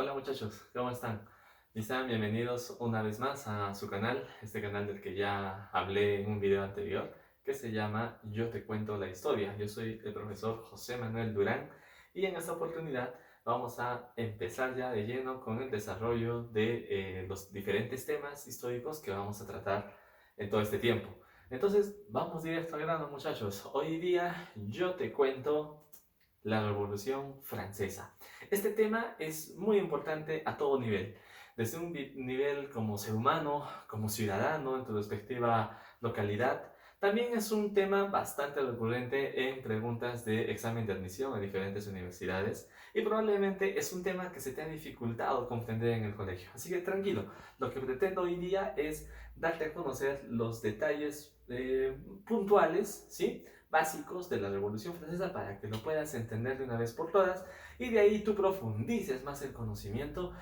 Hola muchachos, ¿cómo están? Y sean bienvenidos una vez más a su canal, este canal del que ya hablé en un video anterior, que se llama Yo te cuento la historia. Yo soy el profesor José Manuel Durán y en esta oportunidad vamos a empezar ya de lleno con el desarrollo de los diferentes temas históricos que vamos a tratar en todo este tiempo. Entonces, vamos directo al grano muchachos. Hoy día yo te cuento la Revolución Francesa. Este tema es muy importante a todo nivel, desde un nivel como ser humano, como ciudadano, en tu respectiva localidad. También es un tema bastante recurrente en preguntas de examen de admisión a diferentes universidades y probablemente es un tema que se te ha dificultado comprender en el colegio. Así que tranquilo, lo que pretendo hoy día es darte a conocer los detalles puntuales, ¿sí?, básicos de la Revolución Francesa para que lo puedas entender de una vez por todas y de ahí tú profundices más el conocimiento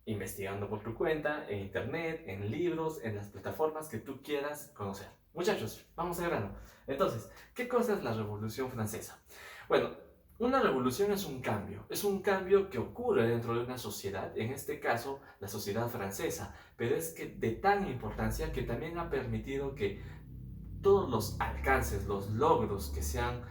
investigando por tu cuenta, en internet, en libros, en las plataformas que tú quieras conocer. Muchachos, vamos al grano. Entonces, ¿qué cosa es la Revolución Francesa? Bueno, una revolución es un cambio que ocurre dentro de una sociedad, en este caso la sociedad francesa, pero es que de tan importancia que también ha permitido que todos los alcances, los logros que se han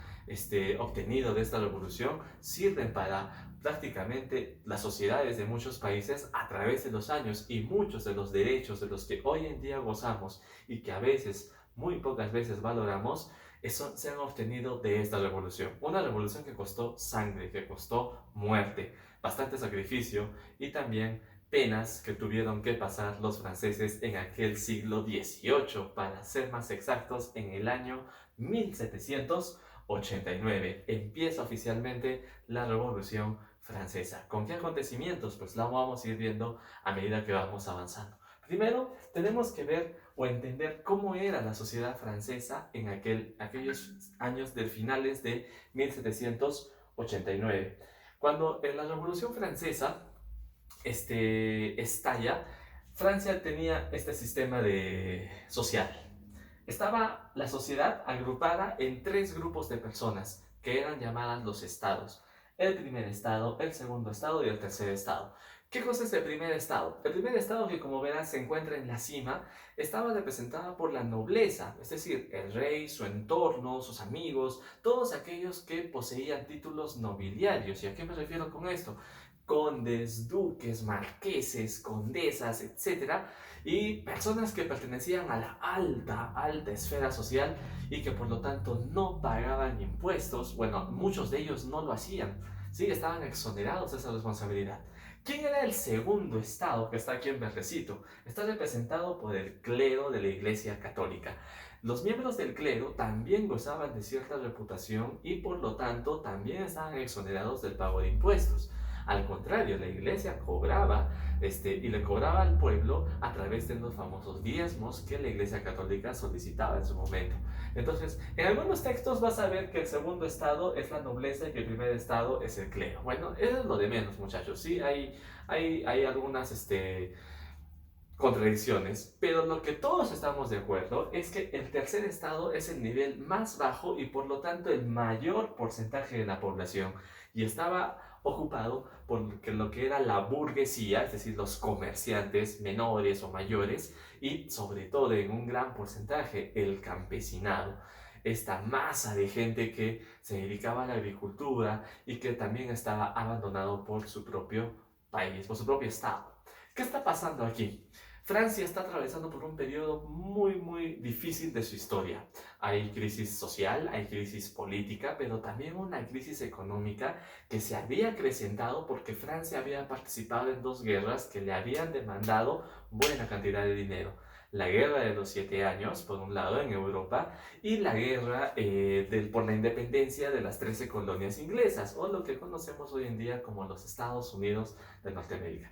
obtenido de esta revolución sirven para prácticamente las sociedades de muchos países a través de los años y muchos de los derechos de los que hoy en día gozamos y que a veces, muy pocas veces valoramos, eso se han obtenido de esta revolución. Una revolución que costó sangre, que costó muerte, bastante sacrificio y también penas que tuvieron que pasar los franceses en aquel siglo XVIII, para ser más exactos, en el año 1789. Empieza oficialmente la Revolución Francesa. ¿Con qué acontecimientos? Pues la vamos a ir viendo a medida que vamos avanzando. Primero, tenemos que ver o entender cómo era la sociedad francesa en aquellos años de finales de 1789. Cuando en la Revolución Francesa estalla, Francia tenía este sistema social. Estaba la sociedad agrupada en tres grupos de personas que eran llamadas los estados. El primer estado, el segundo estado y el tercer estado. ¿Qué cosa es el primer estado? El primer estado, que como verás se encuentra en la cima, estaba representada por la nobleza, es decir, el rey, su entorno, sus amigos, todos aquellos que poseían títulos nobiliarios. ¿Y a qué me refiero con esto? Condes, duques, marqueses, condesas, etcétera, y personas que pertenecían a la alta esfera social y que por lo tanto no pagaban impuestos. Bueno, muchos de ellos no lo hacían, sí, estaban exonerados de esa responsabilidad. ¿Quién era el segundo estado que está aquí en verdecito? Está representado por el clero de la Iglesia Católica. Los miembros del clero también gozaban de cierta reputación y por lo tanto también estaban exonerados del pago de impuestos. Al contrario, la iglesia cobraba y le cobraba al pueblo a través de los famosos diezmos que la iglesia católica solicitaba en su momento. Entonces, en algunos textos vas a ver que el segundo estado es la nobleza y que el primer estado es el clero. Bueno, eso es lo de menos, muchachos. Sí, hay algunas contradicciones, pero lo que todos estamos de acuerdo es que el tercer estado es el nivel más bajo y por lo tanto el mayor porcentaje de la población, y estaba ocupado por lo que era la burguesía, es decir, los comerciantes menores o mayores, y sobre todo en un gran porcentaje el campesinado, esta masa de gente que se dedicaba a la agricultura y que también estaba abandonado por su propio país, por su propio estado. ¿Qué está pasando aquí? Francia está atravesando por un periodo muy difícil de su historia. Hay crisis social, hay crisis política, pero también una crisis económica que se había acrecentado porque Francia había participado en dos guerras que le habían demandado buena cantidad de dinero. La guerra de los 7 años, por un lado, en Europa, y la guerra por la independencia de las 13 colonias inglesas, o lo que conocemos hoy en día como los Estados Unidos de Norteamérica.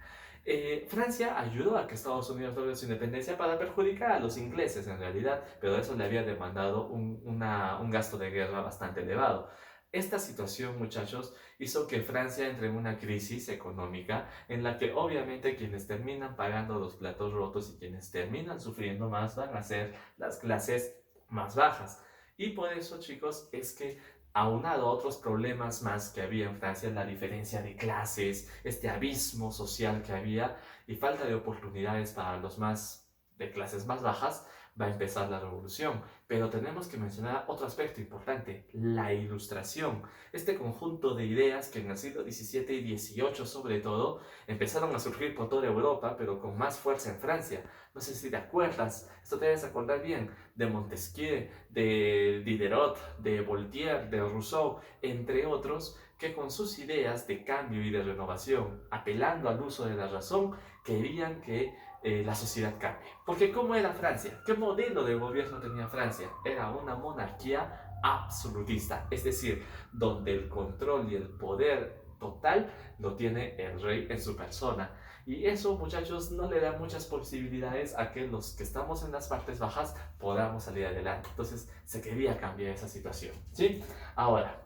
Francia ayudó a que Estados Unidos logre su independencia para perjudicar a los ingleses en realidad, pero eso le había demandado un gasto de guerra bastante elevado. Esta situación, muchachos, hizo que Francia entre en una crisis económica en la que obviamente quienes terminan pagando los platos rotos y quienes terminan sufriendo más van a ser las clases más bajas. Y por eso, chicos, es que aunado a otros problemas más que había en Francia, la diferencia de clases, este abismo social que había y falta de oportunidades para los más de clases más bajas, va a empezar la revolución. Pero tenemos que mencionar otro aspecto importante, la ilustración. Este conjunto de ideas que en el siglo XVII y XVIII sobre todo empezaron a surgir por toda Europa, pero con más fuerza en Francia. No sé si te acuerdas, esto te debes acordar bien, de Montesquieu, de Diderot, de Voltaire, de Rousseau, entre otros, que con sus ideas de cambio y de renovación, apelando al uso de la razón, querían que la sociedad cambie. Porque ¿cómo era Francia? ¿Qué modelo de gobierno tenía Francia? Era una monarquía absolutista, es decir, donde el control y el poder total lo tiene el rey en su persona. Y eso, muchachos, no le da muchas posibilidades a que los que estamos en las partes bajas podamos salir adelante. Entonces, se quería cambiar esa situación, ¿sí? Ahora,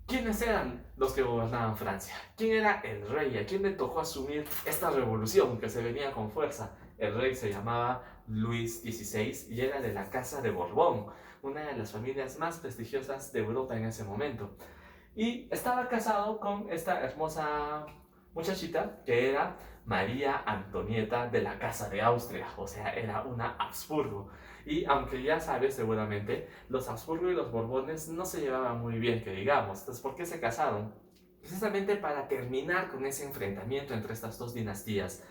¿quiénes eran los que gobernaban Francia? ¿Quién era el rey? ¿A quién le tocó asumir esta revolución que se venía con fuerza? El rey se llamaba Luis XVI y era de la Casa de Borbón, una de las familias más prestigiosas de Europa en ese momento. Y estaba casado con esta hermosa muchachita que era María Antonieta de la Casa de Austria, o sea, era una Habsburgo. Y aunque ya sabes seguramente, los Habsburgo y los Borbones no se llevaban muy bien, que digamos. Entonces, ¿por qué se casaron? Precisamente para terminar con ese enfrentamiento entre estas dos dinastías,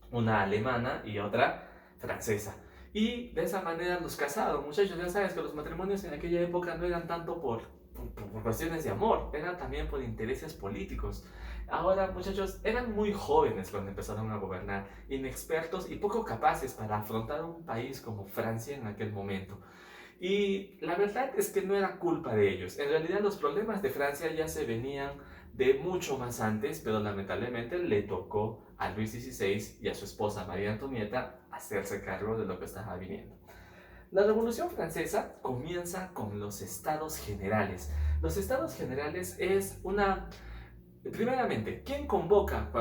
una alemana y otra francesa. Y de esa manera los casaron. Muchachos, ya sabes que los matrimonios en aquella época no eran tanto por cuestiones de amor, eran también por intereses políticos. Ahora, muchachos, eran muy jóvenes cuando empezaron a gobernar, inexpertos y poco capaces para afrontar un país como Francia en aquel momento. Y la verdad es que no era culpa de ellos. En realidad los problemas de Francia ya se venían de mucho más antes, pero lamentablemente le tocó a Luis XVI y a su esposa María Antonieta hacerse cargo de lo que estaba viniendo. La Revolución Francesa comienza con los Estados Generales. Los Estados Generales es una... Primeramente, ¿quién convoca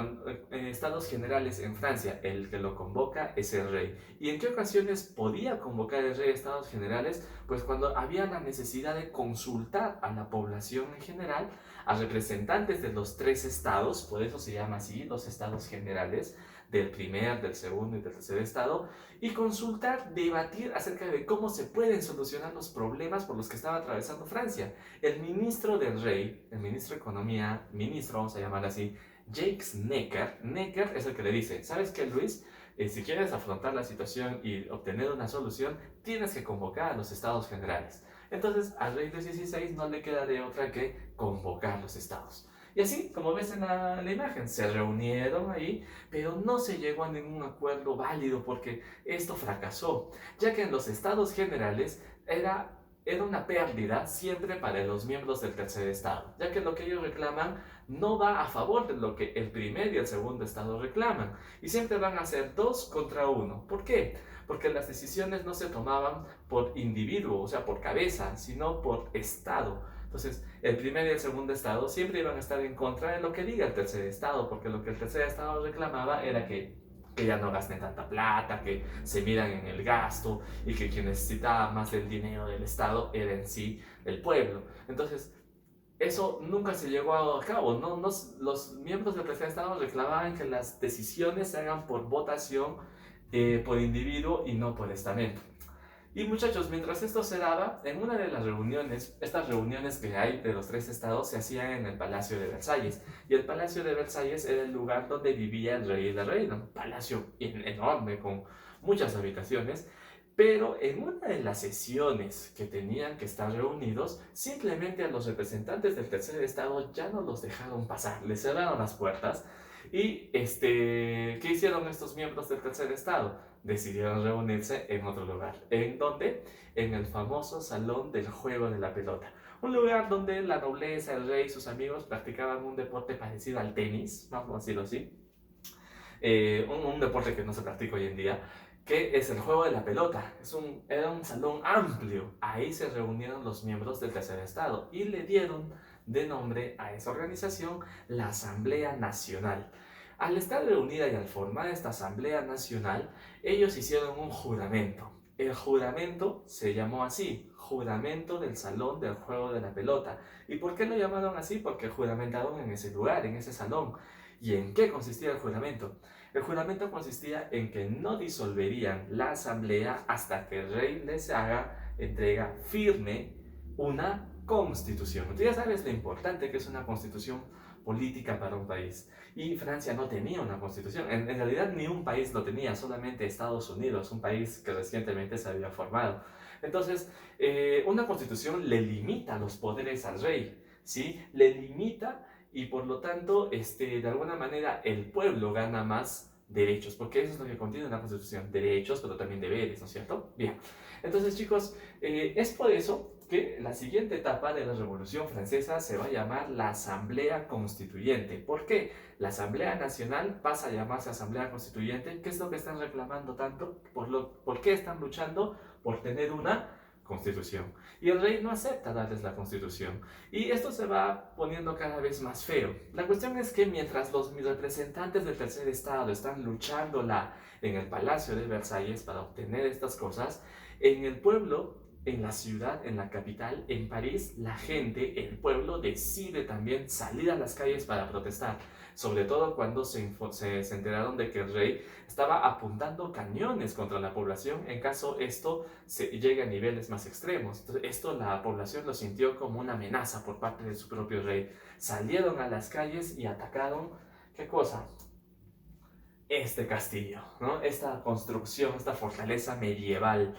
estados generales en Francia? El que lo convoca es el rey. ¿Y en qué ocasiones podía convocar el rey estados generales? Pues cuando había la necesidad de consultar a la población en general, a representantes de los tres estados, por eso se llama así, los estados generales, del primer, del segundo y del tercer estado, y consultar, debatir acerca de cómo se pueden solucionar los problemas por los que estaba atravesando Francia. El ministro del rey, el ministro de Economía, vamos a llamar así, Jacques Necker, Necker es el que le dice, ¿sabes qué, Luis? Si quieres afrontar la situación y obtener una solución, tienes que convocar a los estados generales. Entonces, al rey Luis XVI no le queda de otra que convocar los estados. Y así, como ves en la imagen, se reunieron ahí, pero no se llegó a ningún acuerdo válido porque esto fracasó, ya que en los estados generales era una pérdida siempre para los miembros del tercer estado, ya que lo que ellos reclaman no va a favor de lo que el primer y el segundo estado reclaman, y siempre van a ser dos contra uno. ¿Por qué? Porque las decisiones no se tomaban por individuo, o sea, por cabeza, sino por estado. Entonces, el primer y el segundo estado siempre iban a estar en contra de lo que diga el tercer estado, porque lo que el tercer estado reclamaba era que ya no gasten tanta plata, que se midan en el gasto y que quien necesitaba más del dinero del Estado era en sí el pueblo. Entonces, eso nunca se llegó a cabo. Los miembros del tercer Estado reclamaban que las decisiones se hagan por votación, por individuo y no por estamento. Y muchachos, mientras esto se daba, en una de las reuniones, estas reuniones que hay de los tres estados se hacían en el Palacio de Versalles. Y el Palacio de Versalles era el lugar donde vivía el rey y la reina, un palacio enorme con muchas habitaciones. Pero en una de las sesiones que tenían que estar reunidos, simplemente a los representantes del tercer estado ya no los dejaron pasar, les cerraron las puertas. Y ¿qué hicieron estos miembros del tercer estado? Decidieron reunirse en otro lugar. ¿En dónde? En el famoso Salón del Juego de la Pelota. Un lugar donde la nobleza, el rey y sus amigos practicaban un deporte parecido al tenis, vamos a decirlo así. Un deporte que no se practica hoy en día, que es el juego de la pelota. Era un salón amplio. Ahí se reunieron los miembros del tercer estado y le dieron de nombre a esa organización la Asamblea Nacional. Al estar reunida y al formar esta Asamblea Nacional, ellos hicieron un juramento. El juramento se llamó así, juramento del salón del juego de la pelota. ¿Y por qué lo llamaron así? Porque juramentaron en ese lugar, en ese salón. ¿Y en qué consistía el juramento? El juramento consistía en que no disolverían la asamblea hasta que el rey les haga entrega firme una constitución. Tú ya sabes lo importante que es una constitución política para un país. Y Francia no tenía una constitución. En realidad ni un país lo tenía, solamente Estados Unidos, un país que recientemente se había formado. Entonces, una constitución le limita los poderes al rey, ¿sí? Le limita y por lo tanto, de alguna manera, el pueblo gana más derechos, porque eso es lo que contiene una constitución, derechos, pero también deberes, ¿no es cierto? Bien, entonces chicos, es por eso que la siguiente etapa de la Revolución Francesa se va a llamar la Asamblea Constituyente. ¿Por qué? La Asamblea Nacional pasa a llamarse Asamblea Constituyente. ¿Qué es lo que están reclamando tanto? ¿Por qué están luchando? Por tener una constitución. Y el rey no acepta darles la constitución. Y esto se va poniendo cada vez más feo. La cuestión es que mientras los representantes del tercer estado están luchándola en el Palacio de Versalles para obtener estas cosas, en el pueblo, en la ciudad, en la capital, en París, la gente, el pueblo decide también salir a las calles para protestar, sobre todo cuando se enteraron de que el rey estaba apuntando cañones contra la población en caso esto llegue a niveles más extremos. Entonces, esto la población lo sintió como una amenaza por parte de su propio rey. Salieron a las calles y atacaron, ¿qué cosa? Este castillo, ¿no? Esta construcción, esta fortaleza medieval.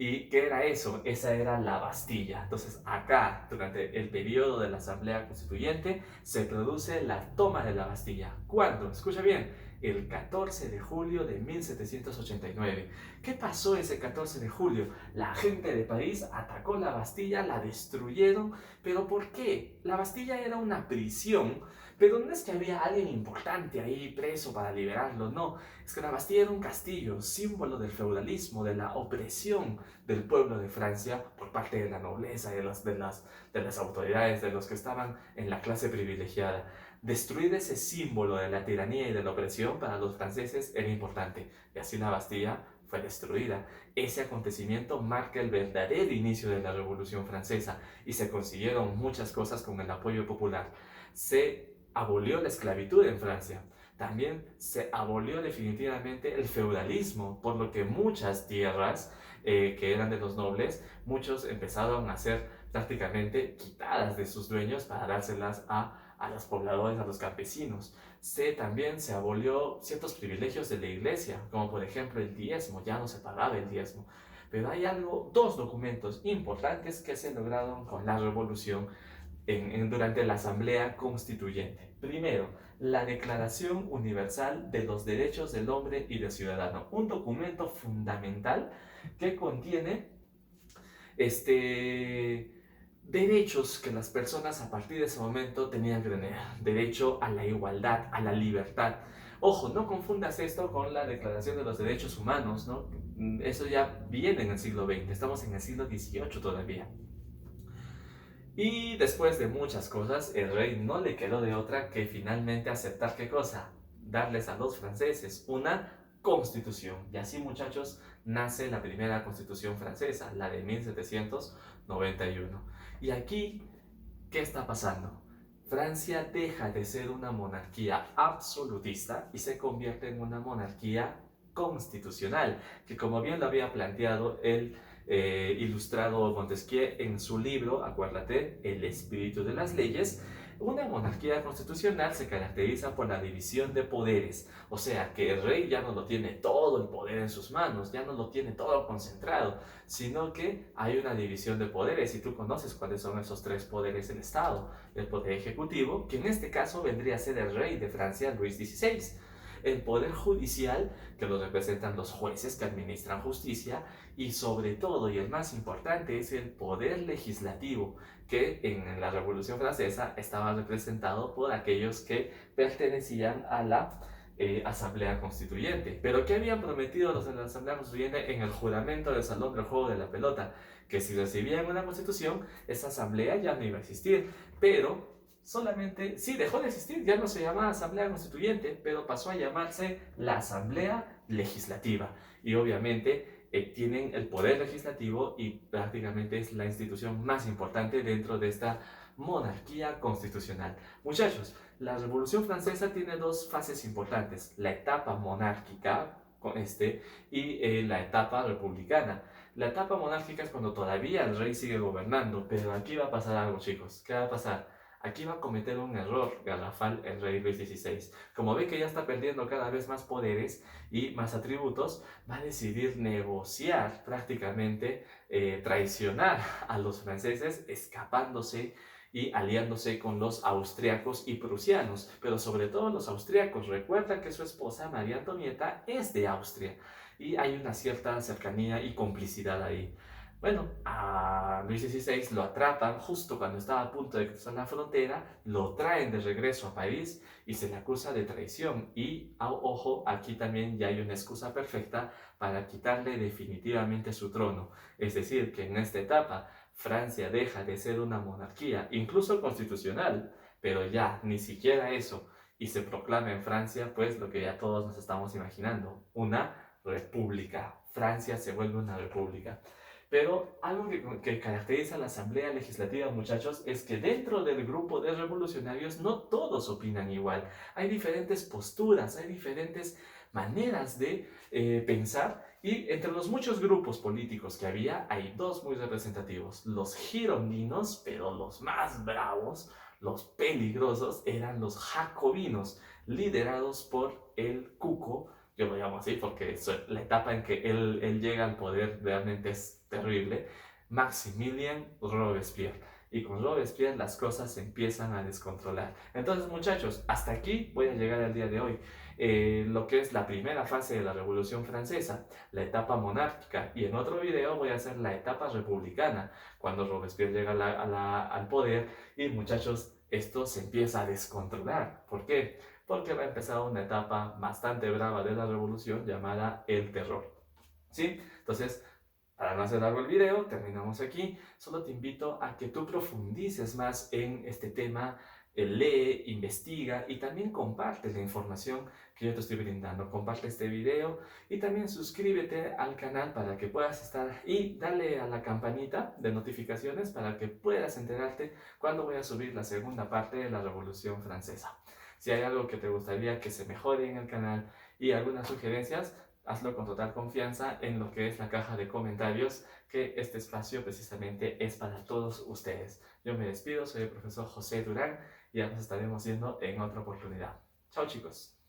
¿Y qué era eso? Esa era la Bastilla. Entonces acá, durante el periodo de la Asamblea Constituyente, se produce la toma de la Bastilla. ¿Cuándo? Escucha bien, el 14 de julio de 1789. ¿Qué pasó ese 14 de julio? La gente de París atacó la Bastilla, la destruyeron, pero ¿por qué? La Bastilla era una prisión, pero no es que había alguien importante ahí preso para liberarlo, no. Es que la Bastilla era un castillo, símbolo del feudalismo, de la opresión del pueblo de Francia por parte de la nobleza, de las autoridades, de los que estaban en la clase privilegiada. Destruir ese símbolo de la tiranía y de la opresión para los franceses era importante, y así la Bastilla fue destruida. Ese acontecimiento marca el verdadero inicio de la Revolución Francesa y se consiguieron muchas cosas con el apoyo popular. Se abolió la esclavitud en Francia. También se abolió definitivamente el feudalismo, por lo que muchas tierras que eran de los nobles, muchos empezaron a ser prácticamente quitadas de sus dueños para dárselas a los pobladores, a los campesinos. También se abolió ciertos privilegios de la iglesia, como por ejemplo el diezmo, ya no se pagaba el diezmo. Pero hay dos documentos importantes que se lograron con la revolución durante la Asamblea Constituyente. Primero, la Declaración Universal de los Derechos del Hombre y del Ciudadano, un documento fundamental que contiene derechos que las personas a partir de ese momento tenían que tener. Derecho a la igualdad, a la libertad. Ojo, no confundas esto con la Declaración de los Derechos Humanos, ¿no? Eso ya viene en el siglo XX, estamos en el siglo XVIII todavía. Y después de muchas cosas, el rey no le quedó de otra que finalmente aceptar ¿qué cosa? Darles a los franceses una constitución. Y así, muchachos, nace la primera constitución francesa, la de 1791. Y aquí, ¿qué está pasando? Francia deja de ser una monarquía absolutista y se convierte en una monarquía constitucional, que como bien lo había planteado el ilustrado Montesquieu en su libro, acuérdate, El espíritu de las leyes. Una monarquía constitucional se caracteriza por la división de poderes, o sea que el rey ya no lo tiene todo el poder en sus manos, ya no lo tiene todo concentrado, sino que hay una división de poderes y tú conoces cuáles son esos tres poderes del Estado. El poder ejecutivo, que en este caso vendría a ser el rey de Francia, Luis XVI. El poder judicial, que lo representan los jueces que administran justicia, y sobre todo, y el más importante, es el poder legislativo, que en la Revolución Francesa estaba representado por aquellos que pertenecían a la Asamblea Constituyente. Pero ¿qué habían prometido los de la Asamblea Constituyente en el juramento del Salón del Juego de la Pelota? Que si recibían una constitución, esa asamblea ya no iba a existir, pero solamente, sí, dejó de existir, ya no se llamaba Asamblea Constituyente, pero pasó a llamarse la Asamblea Legislativa. Y obviamente tienen el poder legislativo y prácticamente es la institución más importante dentro de esta monarquía constitucional. Muchachos, la Revolución Francesa tiene dos fases importantes, la etapa monárquica y la etapa republicana. La etapa monárquica es cuando todavía el rey sigue gobernando, pero aquí va a pasar algo, chicos. ¿Qué va a pasar? Aquí va a cometer un error garrafal el rey Luis XVI. Como ve que ya está perdiendo cada vez más poderes y más atributos, va a decidir negociar prácticamente, traicionar a los franceses, escapándose y aliándose con los austriacos y prusianos, pero sobre todo los austriacos. Recuerda que su esposa María Antonieta es de Austria y hay una cierta cercanía y complicidad ahí. Bueno, a Luis XVI lo atrapan justo cuando estaba a punto de cruzar la frontera, lo traen de regreso a París y se le acusa de traición. Y, ojo, aquí también ya hay una excusa perfecta para quitarle definitivamente su trono. Es decir, que en esta etapa Francia deja de ser una monarquía, incluso constitucional, pero ya ni siquiera eso, y se proclama en Francia, pues lo que ya todos nos estamos imaginando, una república. Francia se vuelve una república. Pero algo que caracteriza a la Asamblea Legislativa, muchachos, es que dentro del grupo de revolucionarios no todos opinan igual. Hay diferentes posturas, hay diferentes maneras de pensar, y entre los muchos grupos políticos que había, hay dos muy representativos. Los girondinos, pero los más bravos, los peligrosos, eran los jacobinos, liderados por el Cuco. Yo lo llamo así porque la etapa en que él llega al poder realmente es terrible. Maximilien Robespierre. Y con Robespierre las cosas se empiezan a descontrolar. Entonces, muchachos, hasta aquí voy a llegar al día de hoy. Lo que es la primera fase de la Revolución Francesa, la etapa monárquica, y en otro video voy a hacer la etapa republicana, cuando Robespierre llega al poder y, muchachos, esto se empieza a descontrolar. ¿Por qué? Porque va a empezar una etapa bastante brava de la revolución llamada el terror. ¿Sí? Entonces, para no hacer largo el video, terminamos aquí. Solo te invito a que tú profundices más en este tema, lee, investiga y también comparte la información que yo te estoy brindando. Comparte este video y también suscríbete al canal para que puedas estar, y dale a la campanita de notificaciones para que puedas enterarte cuando voy a subir la segunda parte de la Revolución Francesa. Si hay algo que te gustaría que se mejore en el canal y algunas sugerencias, hazlo con total confianza en lo que es la caja de comentarios, que este espacio precisamente es para todos ustedes. Yo me despido, soy el profesor José Durán y ya nos estaremos viendo en otra oportunidad. Chao, chicos.